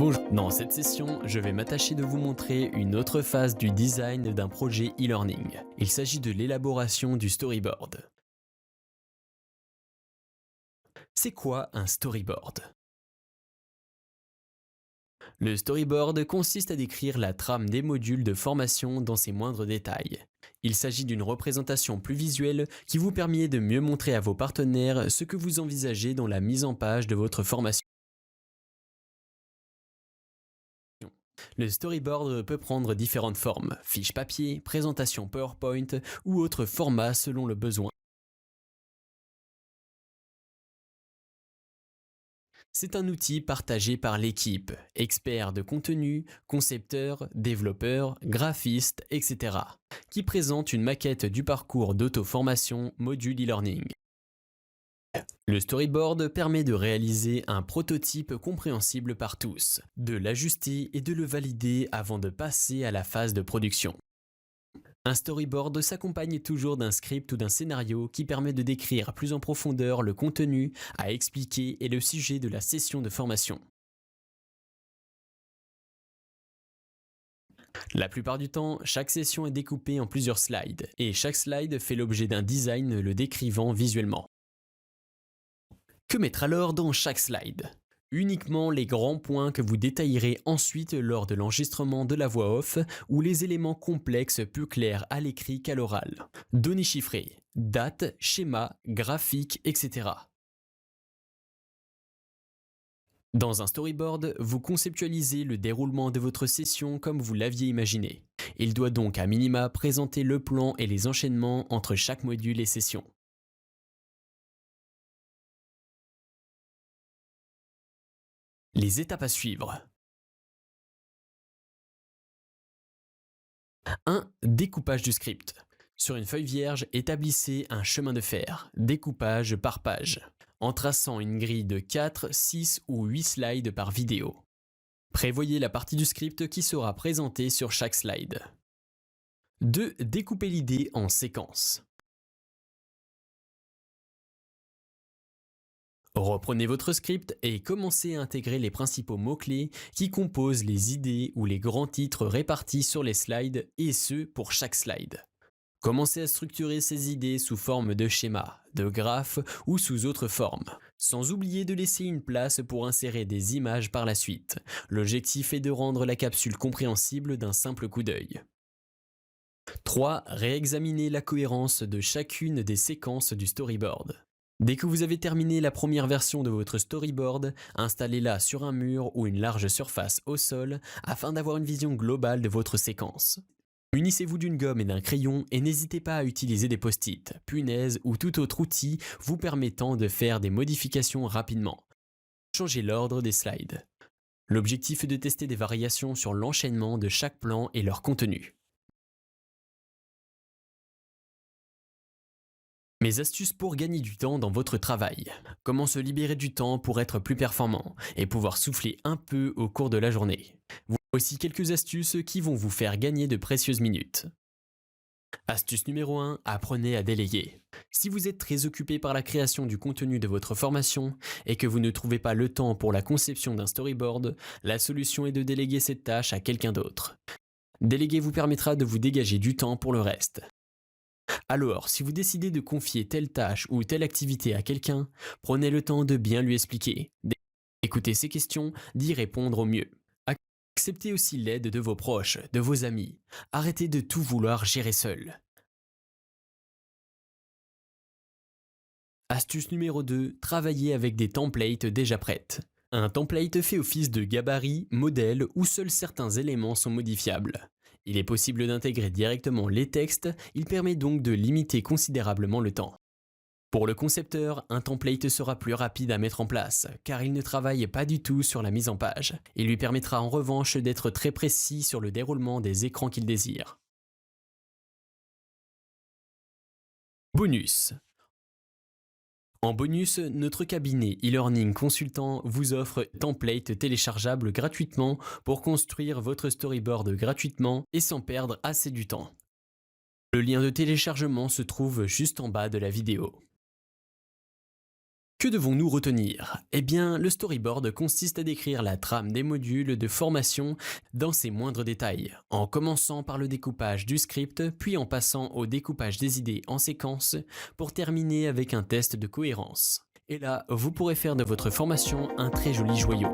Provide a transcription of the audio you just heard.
Bonjour, dans cette session, je vais m'attacher de vous montrer une autre phase du design d'un projet e-learning. Il s'agit de l'élaboration du storyboard. C'est quoi un storyboard? Le storyboard consiste à décrire la trame des modules de formation dans ses moindres détails. Il s'agit d'une représentation plus visuelle qui vous permet de mieux montrer à vos partenaires ce que vous envisagez dans la mise en page de votre formation. Le storyboard peut prendre différentes formes, fiches papier, présentation PowerPoint ou autres formats selon le besoin. C'est un outil partagé par l'équipe, experts de contenu, concepteurs, développeurs, graphistes, etc., qui présente une maquette du parcours d'auto-formation module e-learning. Le storyboard permet de réaliser un prototype compréhensible par tous, de l'ajuster et de le valider avant de passer à la phase de production. Un storyboard s'accompagne toujours d'un script ou d'un scénario qui permet de décrire plus en profondeur le contenu à expliquer et le sujet de la session de formation. La plupart du temps, chaque session est découpée en plusieurs slides, et chaque slide fait l'objet d'un design le décrivant visuellement. Que mettre alors dans chaque slide? Uniquement les grands points que vous détaillerez ensuite lors de l'enregistrement de la voix off ou les éléments complexes plus clairs à l'écrit qu'à l'oral. Données chiffrées, dates, schémas, graphiques, etc. Dans un storyboard, vous conceptualisez le déroulement de votre session comme vous l'aviez imaginé. Il doit donc à minima présenter le plan et les enchaînements entre chaque module et session. Les étapes à suivre. 1. Découpage du script. Sur une feuille vierge, établissez un chemin de fer, découpage par page, en traçant une grille de 4, 6 ou 8 slides par vidéo. Prévoyez la partie du script qui sera présentée sur chaque slide. 2. Découpez l'idée en séquences. Reprenez votre script et commencez à intégrer les principaux mots-clés qui composent les idées ou les grands titres répartis sur les slides et ce pour chaque slide. Commencez à structurer ces idées sous forme de schémas, de graphes ou sous autres formes, sans oublier de laisser une place pour insérer des images par la suite. L'objectif est de rendre la capsule compréhensible d'un simple coup d'œil. 3. Réexaminez la cohérence de chacune des séquences du storyboard. Dès que vous avez terminé la première version de votre storyboard, installez-la sur un mur ou une large surface au sol afin d'avoir une vision globale de votre séquence. Munissez-vous d'une gomme et d'un crayon et n'hésitez pas à utiliser des post-it, punaises ou tout autre outil vous permettant de faire des modifications rapidement. Changez l'ordre des slides. L'objectif est de tester des variations sur l'enchaînement de chaque plan et leur contenu. Mes astuces pour gagner du temps dans votre travail. Comment se libérer du temps pour être plus performant et pouvoir souffler un peu au cours de la journée. Voici quelques astuces qui vont vous faire gagner de précieuses minutes. Astuce numéro 1, apprenez à déléguer. Si vous êtes très occupé par la création du contenu de votre formation et que vous ne trouvez pas le temps pour la conception d'un storyboard, la solution est de déléguer cette tâche à quelqu'un d'autre. Déléguer vous permettra de vous dégager du temps pour le reste. Alors, si vous décidez de confier telle tâche ou telle activité à quelqu'un, prenez le temps de bien lui expliquer, d'écouter ses questions, d'y répondre au mieux. Acceptez aussi l'aide de vos proches, de vos amis. Arrêtez de tout vouloir gérer seul. Astuce numéro 2, travaillez avec des templates déjà prêtes. Un template fait office de gabarit, modèle où seuls certains éléments sont modifiables. Il est possible d'intégrer directement les textes, il permet donc de limiter considérablement le temps. Pour le concepteur, un template sera plus rapide à mettre en place, car il ne travaille pas du tout sur la mise en page. Il lui permettra en revanche d'être très précis sur le déroulement des écrans qu'il désire. Bonus. En bonus, notre cabinet e-learning consultant vous offre template téléchargeable gratuitement pour construire votre storyboard gratuitement et sans perdre assez du temps. Le lien de téléchargement se trouve juste en bas de la vidéo. Que devons-nous retenir? Eh bien, le storyboard consiste à décrire la trame des modules de formation dans ses moindres détails, en commençant par le découpage du script, puis en passant au découpage des idées en séquence, pour terminer avec un test de cohérence. Et là, vous pourrez faire de votre formation un très joli joyau.